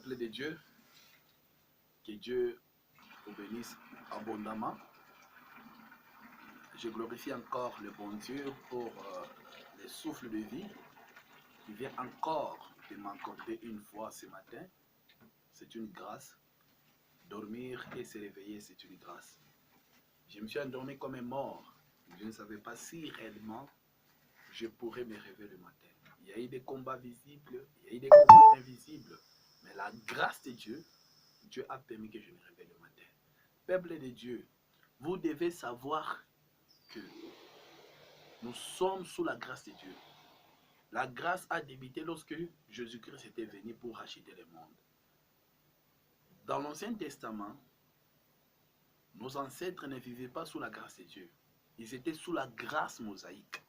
Peuple de Dieu, que Dieu vous bénisse abondamment. Je glorifie encore le bon Dieu pour le souffle de vie qui vient encore de m'accorder une fois ce matin. C'est une grâce. Dormir et se réveiller, c'est une grâce. Je me suis endormi comme un mort. Je ne savais pas si réellement je pourrais me réveiller le matin. Il y a eu des combats visibles, il y a eu des combats invisibles. Mais la grâce de Dieu, Dieu a permis que je me réveille le matin. Peuple de Dieu, vous devez savoir que nous sommes sous la grâce de Dieu. La grâce a débuté lorsque Jésus-Christ était venu pour racheter le monde. Dans l'Ancien Testament, nos ancêtres ne vivaient pas sous la grâce de Dieu. Ils étaient sous la grâce mosaïque,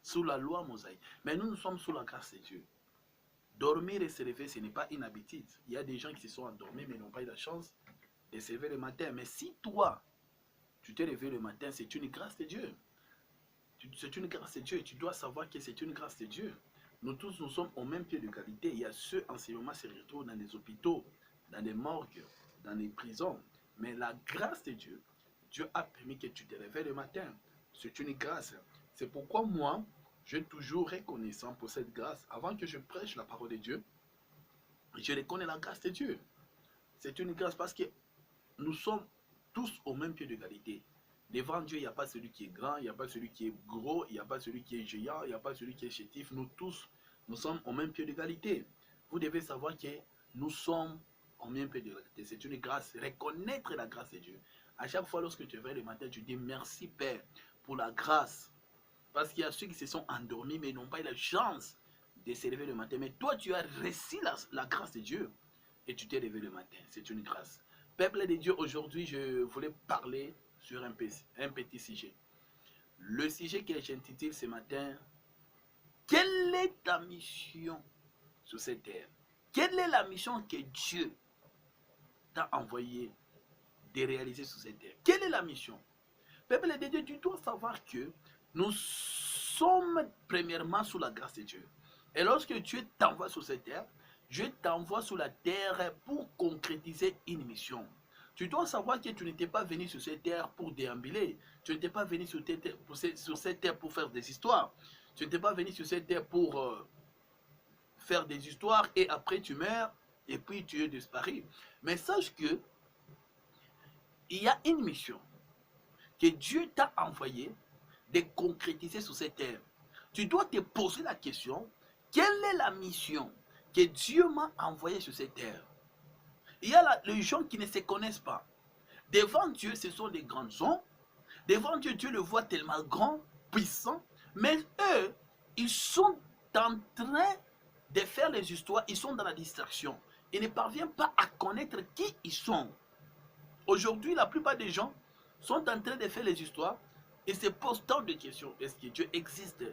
sous la loi mosaïque. Mais nous sommes sous la grâce de Dieu. Dormir et se réveiller, ce n'est pas une habitude. Il y a des gens qui se sont endormis mais n'ont pas eu la chance de se réveiller le matin. Mais si toi, tu t'es réveillé le matin, c'est une grâce de Dieu. C'est une grâce de Dieu. Tu dois savoir que c'est une grâce de Dieu. Nous tous, nous sommes au même pied d'égalité. Il y a ceux en ce moment qui se retrouvent dans les hôpitaux, dans les morgues, dans les prisons. Mais la grâce de Dieu, Dieu a permis que tu te réveilles le matin. C'est une grâce. C'est pourquoi moi, je suis toujours reconnaissant pour cette grâce. Avant que je prêche la parole de Dieu, je reconnais la grâce de Dieu. C'est une grâce parce que nous sommes tous au même pied d'égalité. Devant Dieu, il n'y a pas celui qui est grand, il n'y a pas celui qui est gros, il n'y a pas celui qui est géant, il n'y a pas celui qui est chétif. Nous tous, nous sommes au même pied d'égalité. Vous devez savoir que nous sommes au même pied d'égalité. C'est une grâce. Reconnaître la grâce de Dieu. À chaque fois, lorsque tu te réveilles le matin, tu dis merci Père pour la grâce. Parce qu'il y a ceux qui se sont endormis mais n'ont pas eu la chance de se réveiller le matin. Mais toi, tu as reçu la grâce de Dieu et tu t'es réveillé le matin. C'est une grâce. Peuple de Dieu, aujourd'hui, je voulais parler sur un petit sujet. Le sujet que j'intitule ce matin, quelle est ta mission sur cette terre? Quelle est la mission que Dieu t'a envoyé de réaliser sur cette terre? Quelle est la mission? Peuple de Dieu, tu dois savoir que nous sommes premièrement sous la grâce de Dieu. Et lorsque Dieu t'envoie sur cette terre, Dieu t'envoie sur la terre pour concrétiser une mission. Tu dois savoir que tu n'étais pas venu sur cette terre pour déambuler. Tu n'étais pas venu sur cette terre pour faire des histoires. Tu n'étais pas venu sur cette terre pour faire des histoires et après tu meurs et puis tu es disparu. Mais sache que il y a une mission que Dieu t'a envoyé de concrétiser sur cette terre. Tu dois te poser la question, quelle est la mission que Dieu m'a envoyée sur cette terre? Il y a les gens qui ne se connaissent pas. Devant Dieu, ce sont des grands gens. Devant Dieu, Dieu le voit tellement grand, puissant. Mais eux, ils sont en train de faire les histoires. Ils sont dans la distraction. Ils ne parviennent pas à connaître qui ils sont. Aujourd'hui, la plupart des gens sont en train de faire les histoires et se posent tant de questions. Est-ce que Dieu existe?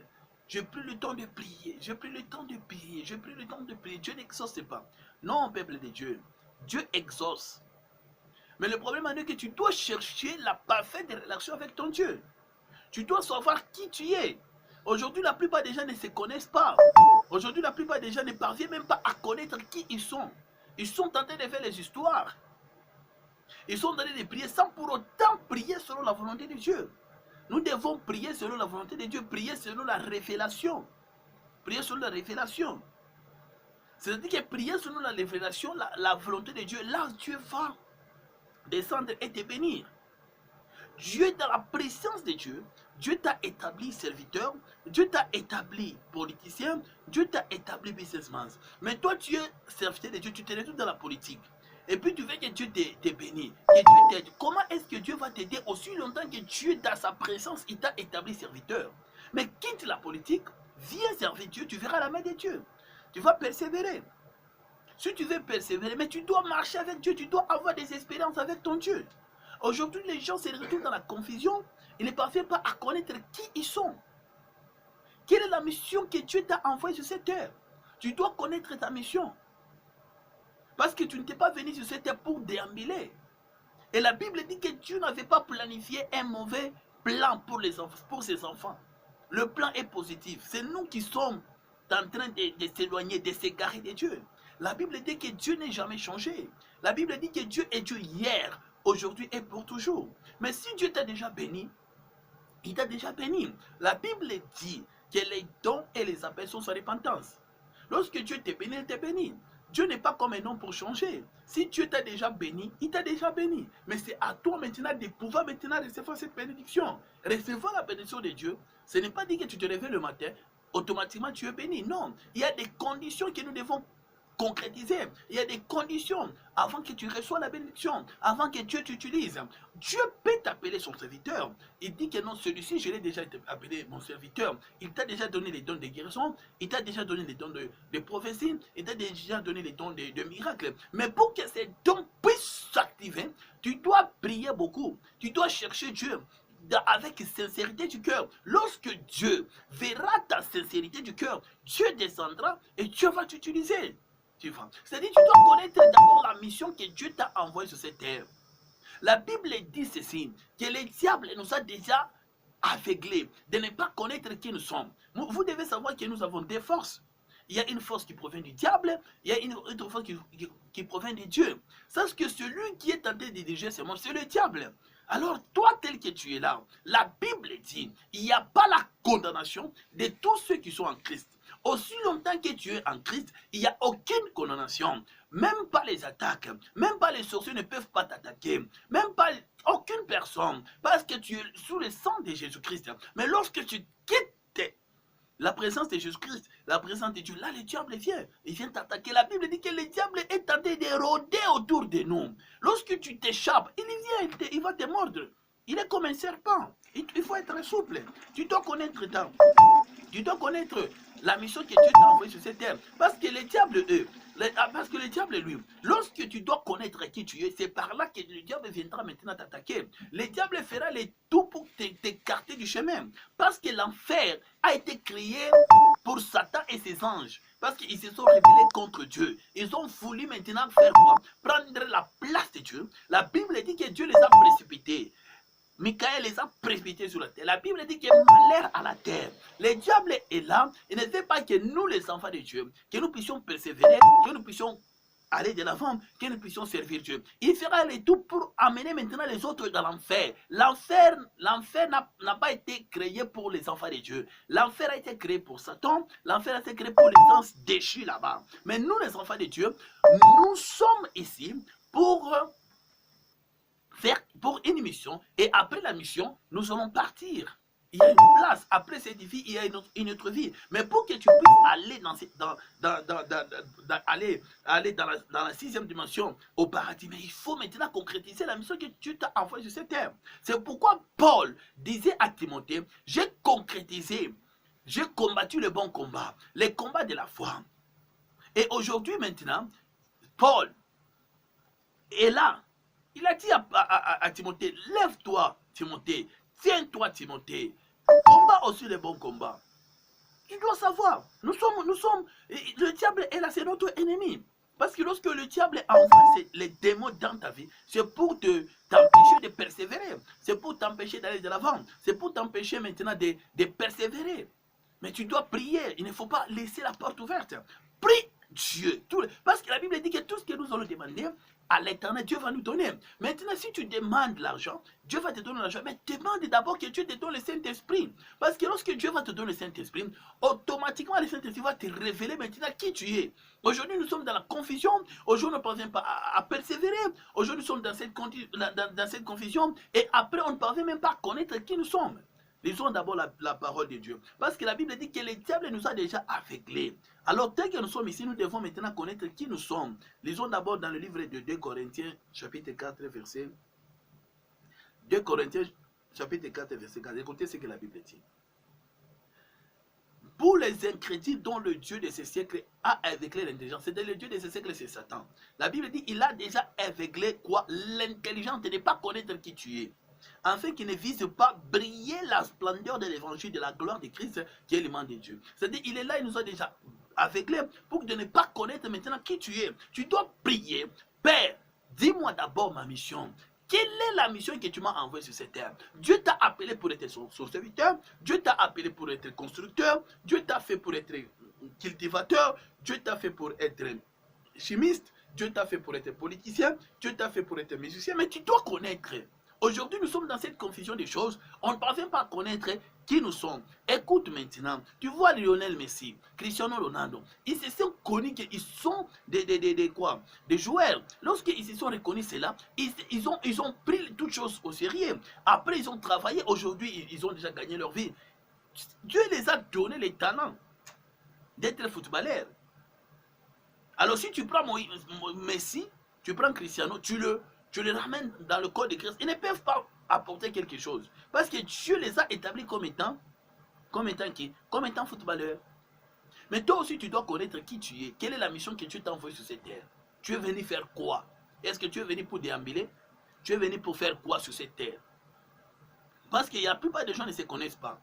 J'ai plus le temps de prier. J'ai plus le temps de prier. J'ai plus le temps de prier. Dieu n'exauce pas. Non, peuple de Dieu. Dieu exauce. Mais le problème est que tu dois chercher la parfaite relation avec ton Dieu. Tu dois savoir qui tu es. Aujourd'hui, la plupart des gens ne se connaissent pas. Aujourd'hui, la plupart des gens ne parviennent même pas à connaître qui ils sont. Ils sont en train de faire les histoires. Ils sont en train de prier sans pour autant prier selon la volonté de Dieu. Nous devons prier selon la volonté de Dieu, prier selon la révélation. Prier selon la révélation. C'est-à-dire que prier selon la révélation, la volonté de Dieu, là Dieu va descendre et te bénir. Dieu, dans la présence de Dieu, Dieu t'a établi serviteur, Dieu t'a établi politicien, Dieu t'a établi businessman. Mais toi, tu es serviteur de Dieu, tu te retrouves dans la politique. Et puis tu veux que Dieu te bénisse, que Dieu t'aide. Comment est-ce que Dieu va t'aider aussi longtemps que Dieu, dans sa présence, il t'a établi serviteur? Mais quitte la politique, viens servir Dieu, tu verras la main de Dieu. Tu vas persévérer. Si tu veux persévérer, mais tu dois marcher avec Dieu, tu dois avoir des expériences avec ton Dieu. Aujourd'hui, les gens se retrouvent dans la confusion, ils ne parviennent pas à connaître qui ils sont. Quelle est la mission que Dieu t'a envoyée sur cette terre? Tu dois connaître ta mission. Parce que tu ne t'es pas venu sur cette terre pour déambuler. Et la Bible dit que Dieu n'avait pas planifié un mauvais plan pour ses enfants. Le plan est positif. C'est nous qui sommes en train de s'éloigner, de s'égarer de Dieu. La Bible dit que Dieu n'est jamais changé. La Bible dit que Dieu est Dieu hier, aujourd'hui et pour toujours. Mais si Dieu t'a déjà béni, il t'a déjà béni. La Bible dit que les dons et les appels sont sans repentance. Lorsque Dieu t'est béni, il t'est béni. Dieu n'est pas comme un homme pour changer. Si Dieu t'a déjà béni, il t'a déjà béni. Mais c'est à toi maintenant de pouvoir maintenant recevoir cette bénédiction. Recevoir la bénédiction de Dieu, ce n'est pas dire que tu te réveilles le matin, automatiquement tu es béni. Non, il y a des conditions que nous devons concrétiser. Il y a des conditions avant que tu reçoives la bénédiction, avant que Dieu t'utilise. Dieu peut t'appeler son serviteur. Il dit que non, celui-ci, je l'ai déjà appelé mon serviteur. Il t'a déjà donné les dons de guérison, il t'a déjà donné les dons de prophétie, il t'a déjà donné les dons de miracles. Mais pour que ces dons puissent s'activer, tu dois prier beaucoup, tu dois chercher Dieu avec sincérité du cœur. Lorsque Dieu verra ta sincérité du cœur, Dieu descendra et Dieu va t'utiliser. C'est-à-dire que tu dois connaître d'abord la mission que Dieu t'a envoyée sur cette terre. La Bible dit ceci, que le diable nous a déjà aveuglés de ne pas connaître qui nous sommes. Vous devez savoir que nous avons des forces. Il y a une force qui provient du diable, il y a une autre force qui provient de Dieu. Sache que celui qui est tenté de diriger ce monde, c'est le diable. Alors toi tel que tu es là, la Bible dit, il n'y a pas la condamnation de tous ceux qui sont en Christ. Aussi longtemps que tu es en Christ, il n'y a aucune condamnation. Même pas les attaques, même pas les sorciers ne peuvent pas t'attaquer. Même pas aucune personne, parce que tu es sous le sang de Jésus-Christ. Mais lorsque tu quittes la présence de Jésus-Christ, la présence de Dieu, là le diable vient. Il vient t'attaquer. La Bible dit que le diable est tenté de rôder autour de nous. Lorsque tu t'échappes, il vient, il va te mordre. Il est comme un serpent. Il faut être souple. Tu dois connaître la mission que Dieu t'a envoyée sur cette terre. Parce que le diable, lui, lorsque tu dois connaître qui tu es, c'est par là que le diable viendra maintenant t'attaquer. Le diable fera le tout pour t'écarter du chemin. Parce que l'enfer a été créé pour Satan et ses anges. Parce qu'ils se sont rebellés contre Dieu. Ils ont voulu maintenant faire quoi? Prendre la place de Dieu. La Bible dit que Dieu les a précipités. Michael les a précipités sur la terre. La Bible dit qu'il y a malheur à la terre. Le diable est là. Il ne veut pas que nous, les enfants de Dieu, que nous puissions persévérer, que nous puissions aller de l'avant, que nous puissions servir Dieu. Il fera le tout pour amener maintenant les autres dans l'enfer. L'enfer n'a pas été créé pour les enfants de Dieu. L'enfer a été créé pour Satan. L'enfer a été créé pour les anges déchus là-bas. Mais nous, les enfants de Dieu, nous sommes ici pour une mission, et après la mission, nous allons partir. Il y a une place, après cette vie, il y a une autre vie. Mais pour que tu puisses aller dans la sixième dimension, au paradis, mais il faut maintenant concrétiser la mission que Dieu t'a envoyée sur cette terre. C'est pourquoi Paul disait à Timothée, j'ai concrétisé, j'ai combattu le bon combat, les combats de la foi. Et aujourd'hui maintenant, Paul est là. Il a dit à Timothée, lève-toi, Timothée, tiens-toi, Timothée, combat aussi le bon combat. Tu dois savoir, le diable est là, c'est notre ennemi. Parce que lorsque le diable envoie les démons dans ta vie, c'est pour t'empêcher de persévérer, c'est pour t'empêcher d'aller de l'avant, c'est pour t'empêcher maintenant de persévérer. Mais tu dois prier, il ne faut pas laisser la porte ouverte. Prie Dieu, parce que la Bible dit que tout ce que nous allons demander à l'éternel, Dieu va nous donner. Maintenant, si tu demandes l'argent, Dieu va te donner l'argent. Mais demande d'abord que Dieu te donne le Saint-Esprit. Parce que lorsque Dieu va te donner le Saint-Esprit, automatiquement le Saint-Esprit va te révéler maintenant qui tu es. Aujourd'hui, nous sommes dans la confusion. Aujourd'hui, on ne parvient pas à persévérer. Aujourd'hui, nous sommes dans cette confusion. Et après, on ne parvient même pas à connaître qui nous sommes. Lisons d'abord la parole de Dieu. Parce que la Bible dit que le diable nous a déjà aveuglés. Alors, dès que nous sommes ici, nous devons maintenant connaître qui nous sommes. Lisons d'abord dans le livre de 2 Corinthiens, chapitre 4, verset 2 Corinthiens, chapitre 4, verset 4. Écoutez ce que la Bible dit. Pour les incrédules dont le Dieu de ce siècle a aveuglé l'intelligence, c'est-à-dire le Dieu de ce siècle, c'est Satan. La Bible dit qu'il a déjà aveuglé quoi? L'intelligence de ne pas connaître qui tu es. Afin qu'il ne vise pas briller la splendeur de l'évangile, de la gloire de Christ, qui est l'aimant de Dieu. C'est-à-dire, il est là, il nous a déjà aveuglés pour de ne pas connaître maintenant qui tu es. Tu dois prier, Père, dis-moi d'abord ma mission. Quelle est la mission que tu m'as envoyée sur cette terre? Dieu t'a appelé pour être son serviteur, Dieu t'a appelé pour être constructeur, Dieu t'a fait pour être cultivateur, Dieu t'a fait pour être chimiste, Dieu t'a fait pour être politicien, Dieu t'a fait pour être musicien, mais tu dois connaître. Aujourd'hui, nous sommes dans cette confusion des choses. On ne parvient pas à connaître qui nous sommes. Écoute maintenant, tu vois Lionel Messi, Cristiano Ronaldo, ils se sont connus qu'ils sont des joueurs. Lorsqu'ils se sont reconnus cela, ils ont pris toutes choses au sérieux. Après, ils ont travaillé. Aujourd'hui, ils ont déjà gagné leur vie. Dieu les a donné les talents d'être footballeurs. Alors si tu prends Messi, tu prends Cristiano, tu le ramènes dans le corps de Christ, ils ne peuvent pas apporter quelque chose. Parce que Dieu les a établis comme étant qui? Comme étant footballeurs. Mais toi aussi, tu dois connaître qui tu es. Quelle est la mission que Dieu t'a envoyée sur cette terre? Tu es venu faire quoi? Est-ce que tu es venu pour déambuler? Tu es venu pour faire quoi sur cette terre? Parce que la plupart des gens ne se connaissent pas.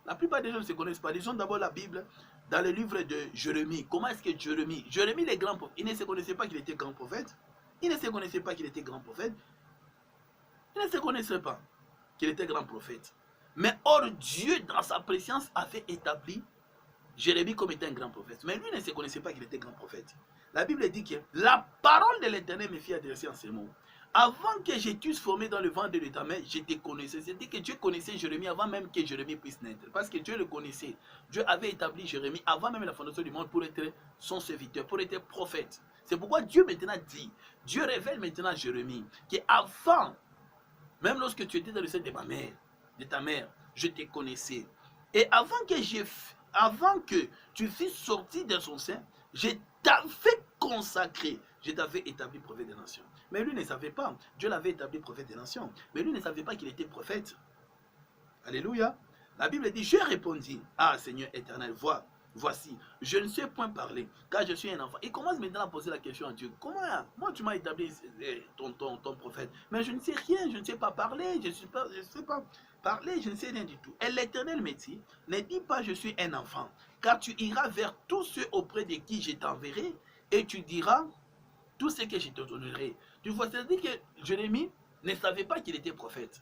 La plupart des gens ne se connaissent pas. Lisons d'abord la Bible dans le livre de Jérémie. Comment est-ce que Jérémie, les grands prophètes, il ne se connaissait pas qu'il était grand prophète. Il ne se connaissait pas qu'il était grand prophète. Il ne se connaissait pas qu'il était grand prophète. Mais or, Dieu, dans sa préscience, avait établi Jérémie comme étant un grand prophète. Mais lui ne se connaissait pas qu'il était grand prophète. La Bible dit que la parole de l'Éternel me fit adresser en ces mots. Avant que je t'eusse formé dans le ventre de ta mère, je te connaissais. C'est-à-dire que Dieu connaissait Jérémie avant même que Jérémie puisse naître. Parce que Dieu le connaissait. Dieu avait établi Jérémie avant même la fondation du monde pour être son serviteur, pour être prophète. C'est pourquoi Dieu maintenant dit, Dieu révèle maintenant à Jérémie qu'avant, même lorsque tu étais dans le sein de ta mère, je te connaissais. Et avant que tu fusses sorti de son sein, je t'avais consacré, je t'avais établi prophète des nations. Mais lui ne savait pas. Dieu l'avait établi prophète des nations. Mais lui ne savait pas qu'il était prophète. Alléluia. La Bible dit, je répondis, ah Seigneur éternel, voici, je ne sais point parler, car je suis un enfant. Il commence maintenant à poser la question à Dieu. Comment, moi tu m'as établi ton prophète, mais je ne sais rien, je ne sais pas parler, je ne sais pas parler, je ne sais rien du tout. Et l'Éternel me dit, ne dis pas je suis un enfant, car tu iras vers tous ceux auprès de qui je t'enverrai, et tu diras tout ce que je te donnerai. Tu vois, c'est-à-dire que Jérémie ne savait pas qu'il était prophète.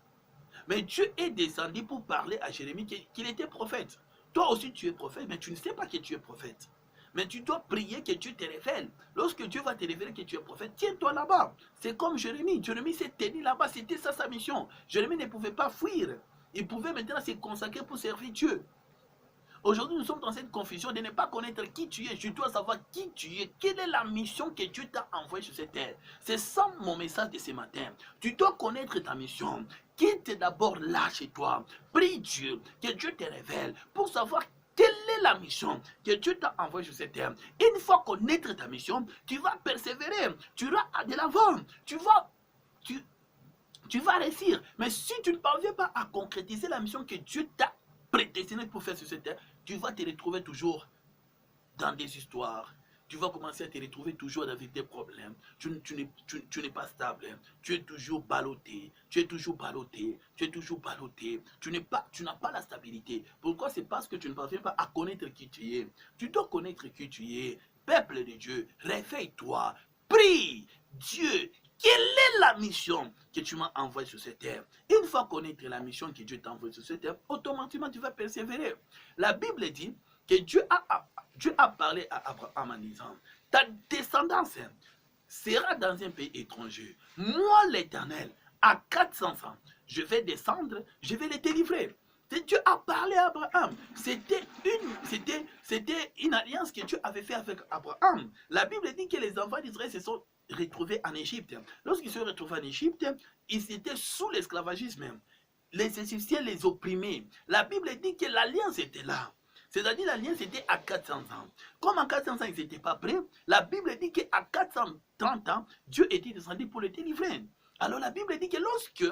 Mais Dieu est descendu pour parler à Jérémie qu'il était prophète. Toi aussi tu es prophète, mais tu ne sais pas que tu es prophète. Mais tu dois prier que Dieu te révèle. Lorsque Dieu va te révéler que tu es prophète, tiens-toi là-bas. C'est comme Jérémie. Jérémie s'est tenu là-bas, c'était ça sa mission. Jérémie ne pouvait pas fuir. Il pouvait maintenant se consacrer pour servir Dieu. Aujourd'hui, nous sommes dans cette confusion de ne pas connaître qui tu es. Je dois savoir qui tu es. Quelle est la mission que Dieu t'a envoyée sur cette terre? C'est ça mon message de ce matin. Tu dois connaître ta mission. Quitte d'abord là chez toi. Prie Dieu, que Dieu te révèle pour savoir quelle est la mission que Dieu t'a envoyée sur cette terre. Une fois connaître ta mission, tu vas persévérer. Tu iras de l'avant. Tu vas réussir. Mais si tu ne parviens pas à concrétiser la mission que Dieu t'a prédestiné pour faire sur cette terre, tu vas te retrouver toujours dans des histoires. Tu vas commencer à te retrouver toujours avec des problèmes. Tu n'es pas stable. Tu es toujours ballotté. Tu n'as pas la stabilité. Pourquoi? C'est parce que tu ne parviens pas à connaître qui tu es. Tu dois connaître qui tu es. Peuple de Dieu, réveille-toi. Prie Dieu. Quelle est la mission que tu m'as envoyée sur cette terre? Une fois connaître la mission que Dieu t'a envoyée sur cette terre, automatiquement tu vas persévérer. La Bible dit que Dieu a parlé à Abraham en disant, ta descendance sera dans un pays étranger. Moi l'Éternel, à 400 ans, je vais descendre, je vais les délivrer. Dieu a parlé à Abraham. C'était une alliance que Dieu avait fait avec Abraham. La Bible dit que les enfants d'Israël se sont retrouvés en Égypte. Lorsqu'ils se sont retrouvés en Égypte, ils étaient sous l'esclavagisme. Les Égyptiens les opprimaient. La Bible dit que l'alliance était là. C'est-à-dire l'alliance était à 400 ans. Comme en 400 ans, ils n'étaient pas prêts, la Bible dit qu'à 430 ans, Dieu était descendu pour les délivrer. Alors la Bible dit que lorsque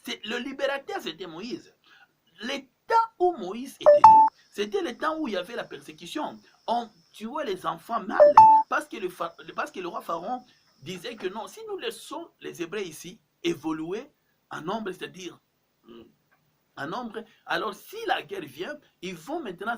le libérateur, c'était Moïse, le temps où Moïse était né, c'était le temps où il y avait la persécution. On tuait les enfants mal parce que le roi Pharaon disait que non, si nous laissons les Hébreux ici évoluer en nombre, c'est-à-dire en nombre. Alors, si la guerre vient, ils vont maintenant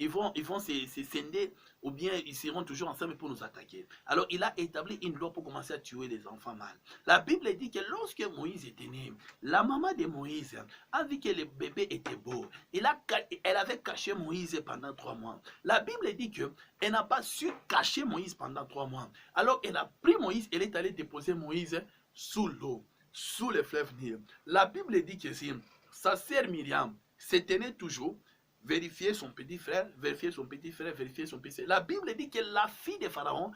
ils vont se scinder, ou bien ils seront toujours ensemble pour nous attaquer. Alors, il a établi une loi pour commencer à tuer les enfants mâles. La Bible dit que lorsque Moïse était né, la maman de Moïse a vu que le bébé était beau. Elle avait caché Moïse pendant 3 mois. La Bible dit qu'elle n'a pas su cacher Moïse pendant 3 mois. Alors, elle a pris Moïse, elle est allée déposer Moïse sous l'eau, sous le fleuve Nil. La Bible dit que si sa sœur Myriam se tenait toujours, vérifier son petit frère, vérifier son petit frère, vérifier son petit frère. La Bible dit que la fille de Pharaon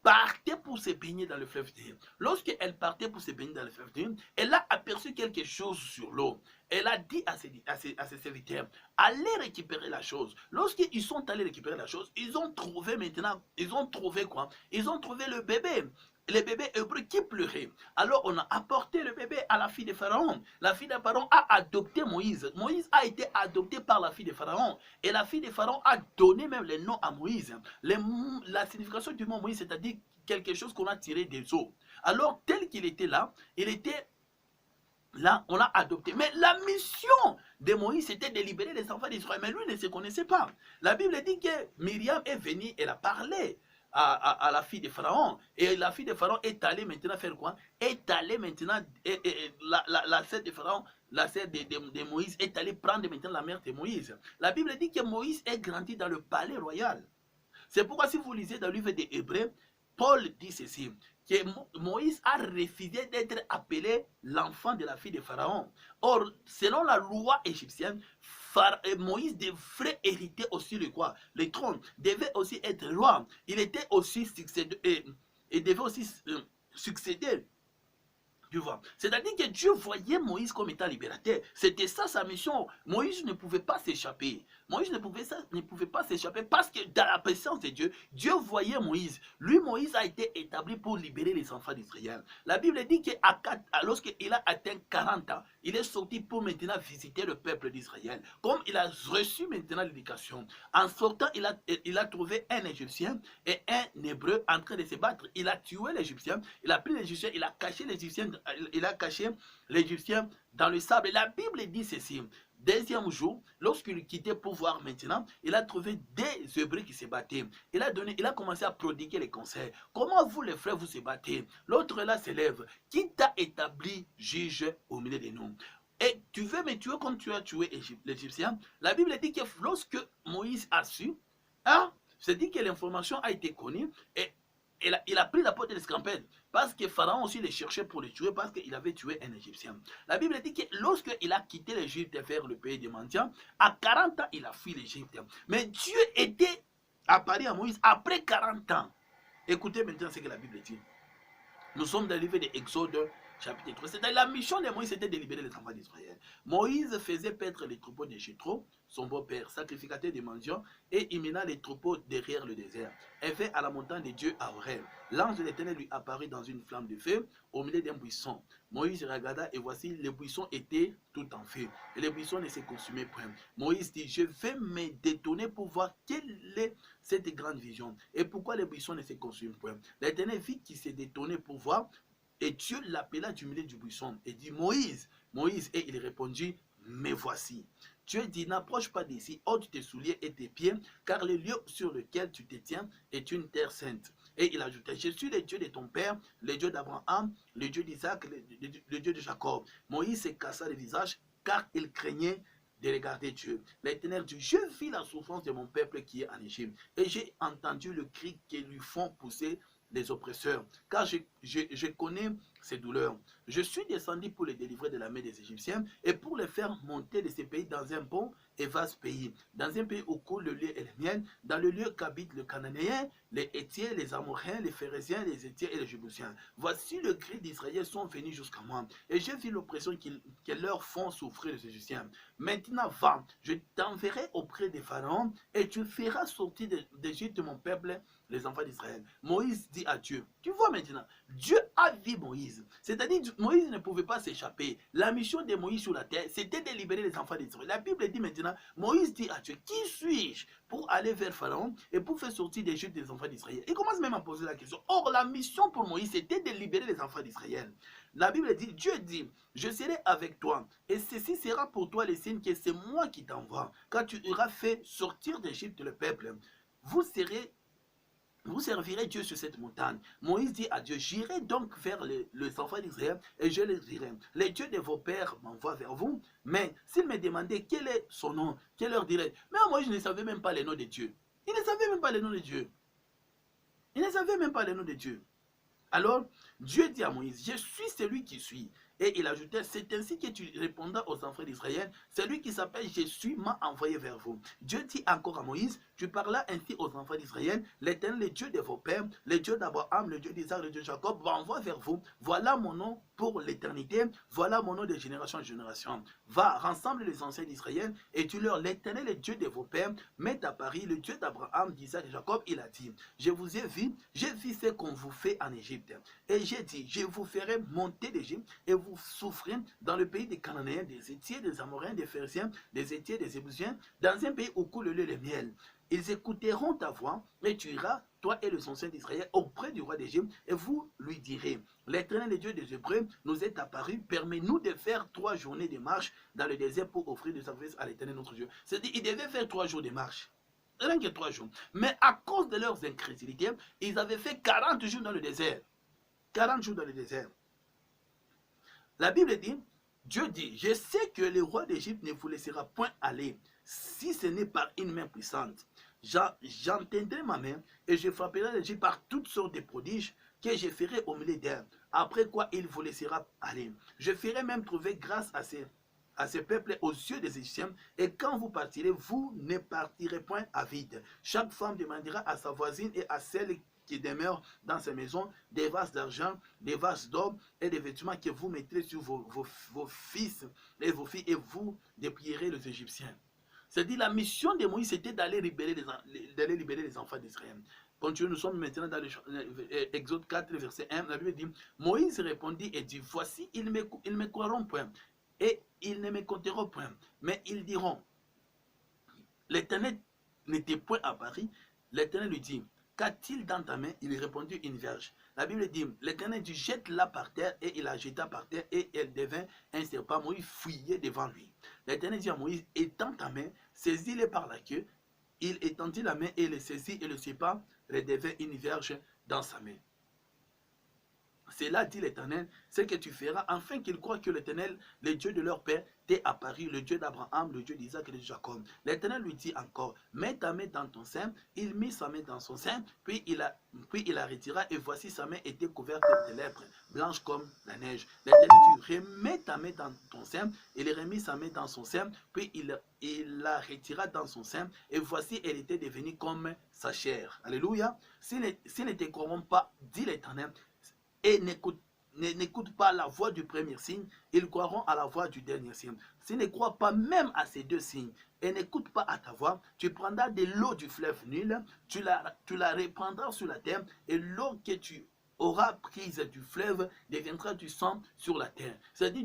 partait pour se baigner dans le fleuve Nil. Lorsqu'elle partait pour se baigner dans le fleuve Nil, elle a aperçu quelque chose sur l'eau. Elle a dit à ses serviteurs, allez récupérer la chose. Lorsqu'ils sont allés récupérer la chose, ils ont trouvé maintenant, ils ont trouvé quoi? Ils ont trouvé le bébé hébreu qui pleurait. Alors on a apporté le bébé à la fille de Pharaon. La fille de Pharaon a adopté Moïse. Moïse a été adopté par la fille de Pharaon. Et la fille de Pharaon a donné même le nom à Moïse. La signification du mot Moïse, c'est-à-dire quelque chose qu'on a tiré des eaux. Alors tel qu'il était là, il était là, on l'a adopté. Mais la mission de Moïse, c'était de libérer les enfants d'Israël. Mais lui ne se connaissait pas. La Bible dit que Myriam est venue, elle a parlé à la fille de Pharaon. Et la fille de Pharaon est allée maintenant faire quoi? Est allée maintenant, la sœur de Pharaon, la sœur de Moïse, est allée prendre maintenant la mère de Moïse. La Bible dit que Moïse est grandi dans le palais royal. C'est pourquoi si vous lisez dans le livre des Hébreux, Paul dit ceci, que Moïse a refusé d'être appelé l'enfant de la fille de Pharaon. Or, selon la loi égyptienne, Moïse devrait hériter aussi le quoi? Le trône, devait aussi être roi. Il était aussi succédé, et devait aussi succéder. Tu vois, c'est-à-dire que Dieu voyait Moïse comme étant libérateur. C'était ça sa mission. Moïse ne pouvait pas s'échapper. Moïse ne pouvait pas s'échapper parce que dans la présence de Dieu, Dieu voyait Moïse. Lui, Moïse a été établi pour libérer les enfants d'Israël. La Bible dit que lorsqu'il a atteint 40 ans, il est sorti pour maintenant visiter le peuple d'Israël. Comme il a reçu maintenant l'éducation, en sortant, il a trouvé un Égyptien et un Hébreu en train de se battre. Il a tué l'Égyptien, il a pris l'Égyptien, il a caché l'Égyptien dans le sable. Et la Bible dit ceci. Deuxième jour, lorsqu'il quittait pour voir maintenant, il a trouvé des Hébreux qui se battaient. Il a commencé à prodiguer les conseils. Comment vous, les frères, vous se battez? L'autre là s'élève. Qui t'a établi juge au milieu de nous? Et tu veux me tuer comme tu as tué l'Égyptien? La Bible dit que lorsque Moïse a su, hein, c'est dit que l'information a été connue et il a pris la porte de l'escampette parce que Pharaon aussi le cherchait pour le tuer parce qu'il avait tué un Égyptien. La Bible dit que lorsqu'il a quitté l'Égypte vers le pays des mendiants, à 40 ans, il a fui l'Égypte. Mais Dieu était apparu à Moïse après 40 ans. Écoutez maintenant ce que la Bible dit. Nous sommes dans le livre de Exode, chapitre 3. C'est la mission de Moïse, c'était de libérer les enfants d'Israël. Moïse faisait paître les troupeaux de Jéthro, son beau-père, sacrificateur des mendiants, et il mena les troupeaux derrière le désert. Et fait à la montagne de Dieu à Horeb. L'ange de l'Éternel lui apparut dans une flamme de feu au milieu d'un buisson. Moïse regarda et voici, le buisson était tout en feu. Et le buisson ne se consumait point. Moïse dit, je vais me détourner pour voir quelle est cette grande vision. Et pourquoi le buisson ne se consume point? L'Éternel vit qu'il s'est détourné pour voir. Et Dieu l'appela du milieu du buisson et dit, Moïse, Moïse. Et il répondit, me voici. Dieu dit, n'approche pas d'ici, ôte tes souliers et tes pieds, car le lieu sur lequel tu te tiens est une terre sainte. Et il ajouta, je suis le Dieu de ton père, le Dieu d'Abraham, le Dieu d'Isaac, le Dieu de Jacob. Moïse se cassa le visage, car il craignait de regarder Dieu. L'Éternel dit, je vis la souffrance de mon peuple qui est en Égypte, et j'ai entendu le cri qu'ils lui font pousser les oppresseurs, car je connais ces douleurs. Je suis descendu pour les délivrer de la main des Égyptiens et pour les faire monter de ces pays dans un bon et vaste pays, dans un pays où coule le lait et le miel, dans le lieu qu'habitent les Cananéens, les Hétiens, les Amoréens, les Phérésiens, les Hétiens et les Jébusiens. Voici le cri d'Israël sont venus jusqu'à moi, et j'ai vu l'oppression que leur font souffrir les Égyptiens. Maintenant va, je t'enverrai auprès des pharaons, et tu feras sortir d'Égypte mon peuple, les enfants d'Israël. Moïse dit à Dieu, tu vois maintenant, Dieu a vu Moïse. C'est-à-dire Moïse ne pouvait pas s'échapper. La mission de Moïse sur la terre, c'était de libérer les enfants d'Israël. La Bible dit maintenant maintenant, Moïse dit à Dieu, qui suis-je pour aller vers Pharaon et pour faire sortir d'Égypte des enfants d'Israël? Il commence même à poser la question. Or, la mission pour Moïse, c'était de libérer les enfants d'Israël. La Bible dit, Dieu dit, je serai avec toi, et ceci sera pour toi le signe que c'est moi qui t'envoie. Quand tu auras fait sortir d'Égypte le peuple, vous servirez Dieu sur cette montagne. Moïse dit à Dieu, j'irai donc vers les enfants d'Israël et je les dirai, les dieux de vos pères m'envoient vers vous, mais s'ils me demandaient quel est son nom, quel leur dirait? Mais Moïse ne savait même pas les noms de Dieu. Il ne savait même pas les noms de Dieu. Il ne savait même pas les noms de Dieu. Alors, Dieu dit à Moïse, je suis celui qui suis. Et il ajoutait, c'est ainsi que tu répondras aux enfants d'Israël, celui qui s'appelle je suis m'a envoyé vers vous. Dieu dit encore à Moïse, tu parlas ainsi aux enfants d'Israël, l'Éternel, le Dieu de vos pères, le Dieu d'Abraham, le Dieu d'Isaac, le Dieu de Jacob, m'envoie vers vous. Voilà mon nom pour l'éternité, voilà mon nom de génération en génération. Va, rassemble les anciens d'Israël, et tu leur, l'Éternel, le Dieu de vos pères, met à Paris, le Dieu d'Abraham, d'Isaac et de Jacob, il a dit, je vous ai vu, j'ai vu ce qu'on vous fait en Égypte. Et j'ai dit, je vous ferai monter d'Égypte, et vous souffrez dans le pays des Cananéens, des Hétiens, des Amoréens, des Phérésiens, des Hétiens, des Ébusiens, dans un pays où coule le lait et le miel. Ils écouteront ta voix, et tu iras, toi et les anciens d'Israël, auprès du roi d'Égypte, et vous lui direz, l'Éternel, le Dieu des Hébreux, nous est apparu, permet-nous de faire 3 journées de marche dans le désert pour offrir des sacrifices à l'Éternel notre Dieu. C'est-à-dire, ils devaient faire 3 jours de marche. Rien que 3 jours. Mais à cause de leurs incrédulités, ils avaient fait 40 jours dans le désert. 40 jours dans le désert. La Bible dit, Dieu dit, je sais que le roi d'Égypte ne vous laissera point aller, si ce n'est par une main puissante. J'entendrai ma main et je frapperai l'Égypte par toutes sortes de prodiges que je ferai au milieu d'elle. Après quoi il vous laissera aller. Je ferai même trouver grâce à ce peuple aux yeux des Égyptiens, et quand vous partirez, vous ne partirez point à vide. Chaque femme demandera à sa voisine et à celle qui demeure dans sa maison des vases d'argent, des vases d'or et des vêtements que vous mettrez sur vos fils et vos filles, et vous dépouillerez les Égyptiens. C'est-à-dire, la mission de Moïse, c'était d'aller libérer les enfants d'Israël. Continuons, nous sommes maintenant dans Exode 4, verset 1. La Bible dit, Moïse répondit et dit, voici, ils ne me croiront point, et ils ne me compteront point, mais ils diront, l'Éternel n'était point à Paris. L'Éternel lui dit, qu'a-t-il dans ta main? Il répondit, une vierge. La Bible dit, l'Éternel dit, jette-la par terre, et il la jeta par terre, et elle devint un serpent. Moïse fuyait devant lui. L'Éternel dit à Moïse, étends ta main, saisis-le par la queue. Il étendit la main et le saisit, et le serpent redevint une vierge dans sa main. C'est là, dit l'Éternel, ce que tu feras, afin qu'ils croient que l'Éternel, le Dieu de leur père, t'est apparu, le Dieu d'Abraham, le Dieu d'Isaac et de Jacob. L'Éternel lui dit encore, mets ta main dans ton sein. Il mit sa main dans son sein, puis il la retira, et voici sa main était couverte de lèpre, blanche comme la neige. L'Éternel dit, remets ta main dans ton sein. Il remit sa main dans son sein, puis il la retira dans son sein, et voici elle était devenue comme sa chair. Alléluia. S'ils ne te croiront pas, dit l'Éternel, et n'écoute pas la voix du premier signe, ils croiront à la voix du dernier signe. S'ils ne croient pas même à ces 2 signes et n'écoutent pas à ta voix, tu prendras de l'eau du fleuve Nil, tu la répandras sur la terre, et l'eau que tu auras prise du fleuve deviendra du sang sur la terre. C'est-à-dire,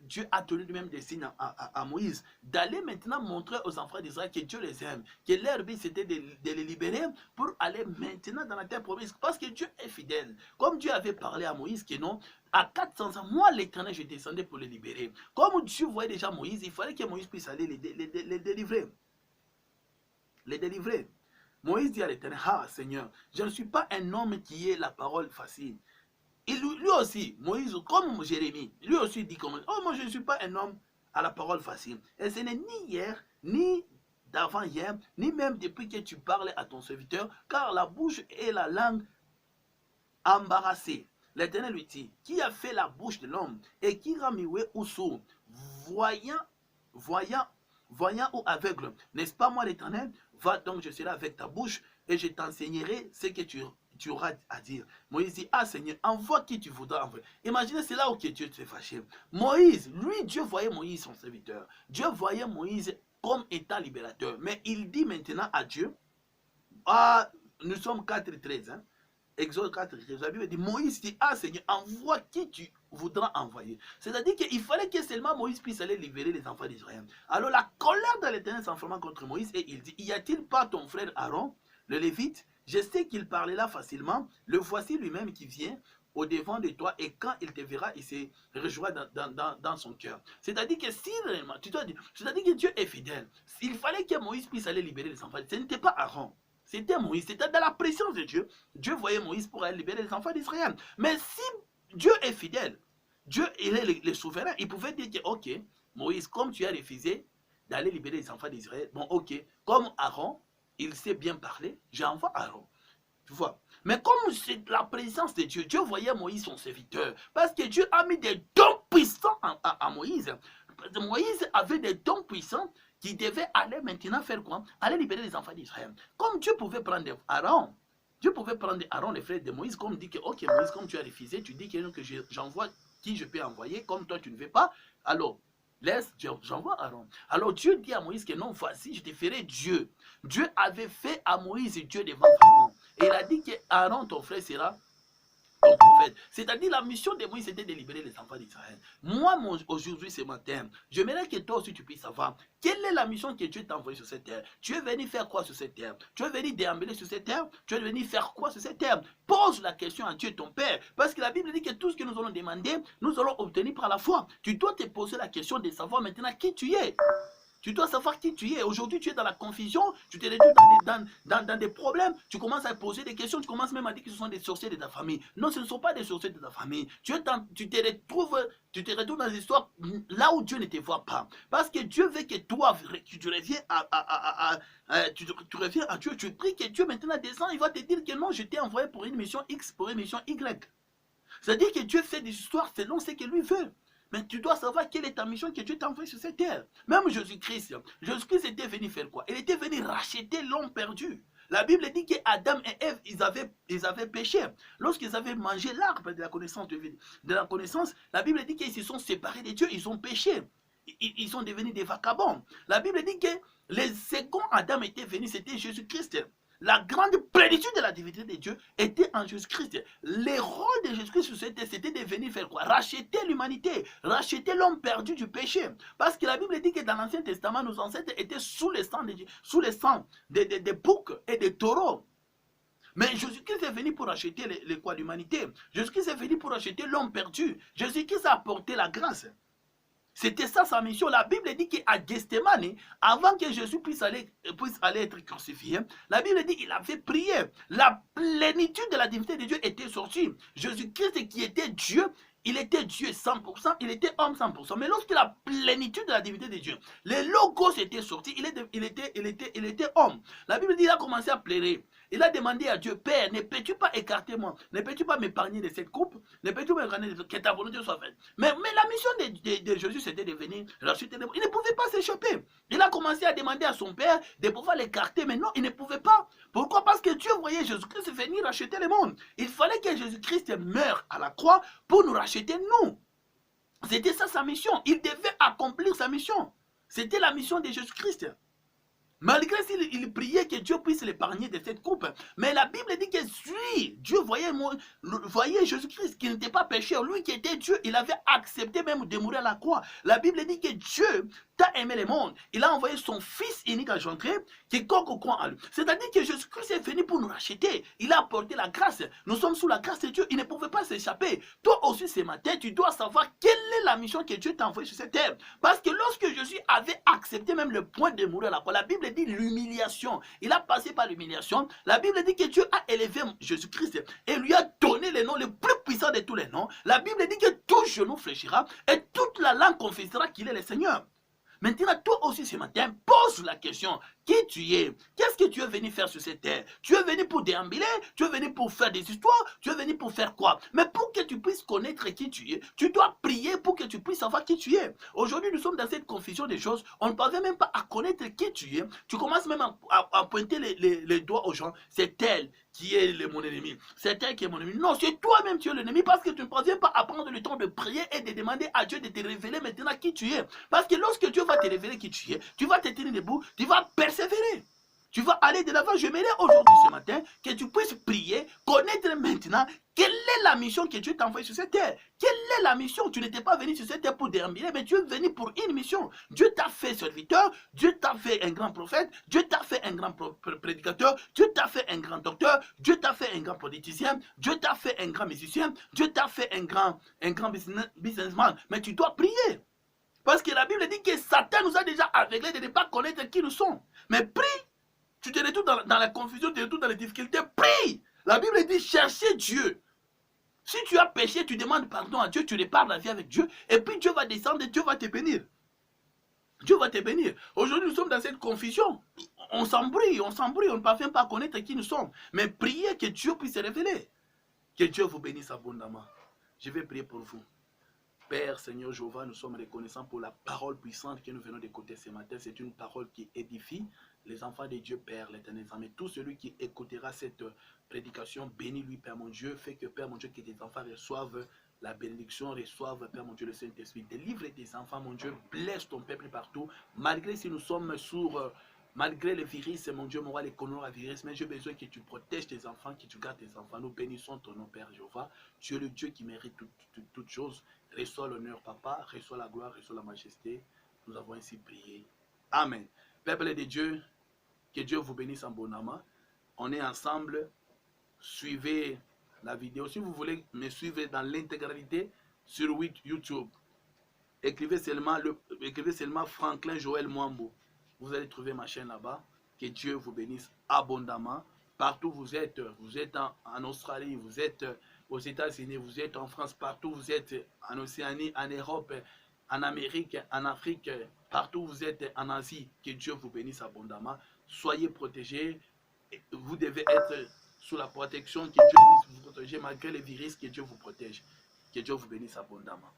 Dieu a donné lui-même des signes à Moïse, d'aller maintenant montrer aux enfants d'Israël que Dieu les aime, que leur but c'était de les libérer pour aller maintenant dans la terre promise, parce que Dieu est fidèle. Comme Dieu avait parlé à Moïse que non, à 400 ans, moi l'Éternel, je descendais pour les libérer. Comme Dieu voyait déjà Moïse, il fallait que Moïse puisse aller les délivrer. Les délivrer. Moïse dit à l'Éternel, ah Seigneur, je ne suis pas un homme qui ait la parole facile. Et lui aussi, Moïse, comme Jérémie, lui aussi dit comme, oh moi je ne suis pas un homme à la parole facile. Et ce n'est ni hier, ni d'avant-hier, ni même depuis que tu parles à ton serviteur, car la bouche et la langue embarrassées. L'Éternel lui dit, qui a fait la bouche de l'homme et qui rend muet ou sourd, voyant ou aveugle, n'est-ce pas moi l'Éternel? Va donc, je serai avec ta bouche et je t'enseignerai ce que tu auras à dire. Moïse dit, ah Seigneur, envoie qui tu voudras envoyer. Imaginez, c'est là où Dieu s'est fâché. Moïse, lui, Dieu voyait Moïse son serviteur. Dieu voyait Moïse comme étant libérateur. Mais il dit maintenant à Dieu, ah, nous sommes 4:13, hein? Exode 4:13, la Bible dit, Moïse dit, ah Seigneur, envoie qui tu voudra envoyer. C'est-à-dire qu'il fallait que seulement Moïse puisse aller libérer les enfants d'Israël. Alors la colère de l'Éternel s'enflamma contre Moïse et il dit, y a-t-il pas ton frère Aaron, le Lévite? Je sais qu'il parlait là facilement. Le voici lui-même qui vient au devant de toi et quand il te verra, il se réjouira dans son cœur. C'est-à-dire que si réellement, c'est-à-dire que Dieu est fidèle. Il fallait que Moïse puisse aller libérer les enfants. Ce n'était pas Aaron. C'était Moïse. C'était dans la présence de Dieu. Dieu voyait Moïse pour aller libérer les enfants d'Israël. Mais si Dieu est fidèle, Dieu, il est le souverain, il pouvait dire que, ok, Moïse, comme tu as refusé d'aller libérer les enfants d'Israël, bon, ok, comme Aaron, il sait bien parler, j'envoie Aaron. Tu vois. Mais comme c'est la présence de Dieu, Dieu voyait Moïse son serviteur. Parce que Dieu a mis des dons puissants à Moïse. Moïse avait des dons puissants qui devaient aller maintenant faire quoi? Aller libérer les enfants d'Israël. Comme Dieu pouvait prendre Aaron, Dieu pouvait prendre Aaron, le frère de Moïse, comme dit que, ok, Moïse, comme tu as refusé, tu dis que j'envoie qui je peux envoyer, comme toi tu ne veux pas, alors laisse, j'envoie Aaron. Alors Dieu dit à Moïse que non, voici, je te ferai Dieu. Dieu avait fait à Moïse Dieu devant Pharaon. Et il a dit que Aaron, ton frère, sera ton prophète. C'est-à-dire la mission de Moïse, c'était de libérer les enfants d'Israël. Moi, aujourd'hui, ce matin, j'aimerais que toi aussi tu puisses savoir quelle est la mission que Dieu t'a envoyée sur cette terre. Tu es venu faire quoi sur cette terre? Tu es venu déambuler sur cette terre? Tu es venu faire quoi sur cette terre? Pose la question à Dieu, ton Père. Parce que la Bible dit que tout ce que nous allons demander, nous allons obtenir par la foi. Tu dois te poser la question de savoir maintenant qui tu es. Tu dois savoir qui tu es. Aujourd'hui, tu es dans la confusion, tu te retrouves dans des problèmes, tu commences à poser des questions, tu commences même à dire que ce sont des sorciers de ta famille. Non, ce ne sont pas des sorciers de ta famille. Tu te retrouves dans des histoires là où Dieu ne te voit pas. Parce que Dieu veut que toi, tu reviens tu reviens à Dieu. Tu pries que Dieu maintenant descend, il va te dire que non, je t'ai envoyé pour une mission X, pour une mission Y. C'est-à-dire que Dieu fait des histoires selon ce que lui veut. Mais tu dois savoir quelle est ta mission que Dieu t'a envoyée sur cette terre. Même Jésus-Christ était venu faire quoi? Il était venu racheter l'homme perdu. La Bible dit que Adam et Ève, ils avaient péché. Lorsqu'ils avaient mangé l'arbre de la connaissance, la Bible dit qu'ils se sont séparés de Dieu, ils ont péché. Ils sont devenus des vagabonds. La Bible dit que les seconds Adam était venu, c'était Jésus-Christ. La grande plénitude de la divinité de Dieu était en Jésus-Christ. Le rôle de Jésus-Christ, c'était de venir faire quoi? Racheter l'humanité, racheter l'homme perdu du péché. Parce que la Bible dit que dans l'Ancien Testament, nos ancêtres étaient sous le sang des boucs et des taureaux. Mais Jésus-Christ est venu pour racheter l'humanité. Jésus-Christ est venu pour racheter l'homme perdu. Jésus-Christ a apporté la grâce. C'était ça sa mission. La Bible dit qu'à Gethsémani, avant que Jésus puisse aller être crucifié, la Bible dit qu'il avait prié. La plénitude de la divinité de Dieu était sortie. Jésus-Christ qui était Dieu, il était Dieu 100%, il était homme 100%. Mais lorsque la plénitude de la divinité de Dieu, les logos étaient sortis, il était homme. La Bible dit qu'il a commencé à pleurer. Il a demandé à Dieu, Père, ne peux-tu pas écarter moi? Ne peux-tu pas m'épargner de cette coupe? Ne peux-tu pas m'épargner que ta volonté soit faite? Mais la mission de Jésus, c'était de venir racheter les... Il ne pouvait pas s'échapper. Il a commencé à demander à son Père de pouvoir l'écarter, mais non, il ne pouvait pas. Pourquoi? Parce que Dieu voyait Jésus-Christ venir racheter le monde. Il fallait que Jésus-Christ meure à la croix pour nous racheter, nous. C'était ça sa mission. Il devait accomplir sa mission. C'était la mission de Jésus-Christ. Malgré s'il priait que Dieu puisse l'épargner de cette coupe. Mais la Bible dit que lui, Dieu voyait Jésus-Christ qui n'était pas pécheur. Lui qui était Dieu, il avait accepté même de mourir à la croix. La Bible dit que Dieu t'a aimé le monde. Il a envoyé son Fils unique engendré, quiconque croit en lui. C'est-à-dire que Jésus-Christ est venu pour nous racheter. Il a apporté la grâce. Nous sommes sous la grâce de Dieu. Il ne pouvait pas s'échapper. Toi aussi ce matin, tu dois savoir quelle est la mission que Dieu t'a envoyée sur cette terre. Parce que lorsque Jésus avait accepté même le point de mourir à la croix, la Bible dit l'humiliation. Il a passé par l'humiliation. La Bible dit que Dieu a élevé Jésus-Christ et lui a donné le nom le plus puissant de tous les noms. La Bible dit que tout genou fléchira et toute la langue confessera qu'il est le Seigneur. Maintenant, toi aussi ce matin, pose la question, qui tu es? Qu'est-ce que tu es venu faire sur cette terre? Tu es venu pour déambuler? Tu es venu pour faire des histoires? Tu es venu pour faire quoi? Mais pour que tu puisses connaître qui tu es, tu dois prier pour que tu puisses savoir qui tu es. Aujourd'hui, nous sommes dans cette confusion des choses. On ne parvient même pas à connaître qui tu es. Tu commences même à pointer les doigts aux gens. C'est elle qui est mon ennemi. C'est elle qui est mon ennemi. Non, c'est toi-même qui es l'ennemi parce que tu ne parviens pas à prendre le temps de prier et de demander à Dieu de te révéler maintenant qui tu es. Parce que lorsque Dieu va te révéler qui tu es, tu vas te tenir debout, tu vas persévérer. Tu vas aller de l'avant. J'aimerais aujourd'hui ce matin que tu puisses prier, connaître maintenant quelle est la mission que Dieu t'a envoyée sur cette terre? Quelle est la mission? Tu n'étais pas venu sur cette terre pour déambuler, mais tu es venu pour une mission. Dieu t'a fait serviteur, Dieu t'a fait un grand prophète, Dieu t'a fait un grand prédicateur, Dieu t'a fait un grand docteur, Dieu t'a fait un grand politicien, Dieu t'a fait un grand musicien, Dieu t'a fait un grand businessman. Mais tu dois prier. Parce que la Bible dit que Satan nous a déjà aveuglés de ne pas connaître qui nous sommes. Mais prie. Tu te retrouves dans la confusion, tu te retrouves dans les difficultés. Prie. La Bible dit cherchez Dieu. Si tu as péché, tu demandes pardon à Dieu, tu répares la vie avec Dieu. Et puis Dieu va descendre et Dieu va te bénir. Dieu va te bénir. Aujourd'hui, nous sommes dans cette confusion. On s'embrouille, on ne parvient pas à connaître qui nous sommes. Mais priez que Dieu puisse se révéler. Que Dieu vous bénisse abondamment. Je vais prier pour vous. Père, Seigneur Jéhovah, nous sommes reconnaissants pour la parole puissante que nous venons d'écouter ce matin. C'est une parole qui édifie les enfants de Dieu, Père, l'éternel. Mais tout celui qui écoutera cette prédication, bénis-lui, Père mon Dieu. Fais que, Père mon Dieu, que tes enfants reçoivent la bénédiction, reçoivent, Père mon Dieu, le Saint-Esprit. Délivre tes enfants, mon Dieu. Blesse ton peuple partout. Malgré si nous sommes malgré le virus, mon Dieu, mon roi, les coronavirus, mais j'ai besoin que tu protèges tes enfants, que tu gardes tes enfants. Nous bénissons ton nom, Père Jéhovah. Tu es le Dieu qui mérite toutes choses. Reçois l'honneur, Papa. Reçois la gloire, reçois la majesté. Nous avons ainsi prié. Amen. Peuple de Dieu, que Dieu vous bénisse abondamment. On est ensemble. Suivez la vidéo. Si vous voulez me suivre dans l'intégralité sur YouTube, écrivez seulement Franklin Joël Mwambo. Vous allez trouver ma chaîne là-bas. Que Dieu vous bénisse abondamment. Partout vous êtes en Australie, vous êtes aux États-Unis, vous êtes en France, partout vous êtes en Océanie, en Europe, en Amérique, en Afrique, partout vous êtes en Asie. Que Dieu vous bénisse abondamment. Soyez protégés. Vous devez être sous la protection, que Dieu puisse vous protéger malgré les virus, que Dieu vous protège. Que Dieu vous bénisse abondamment.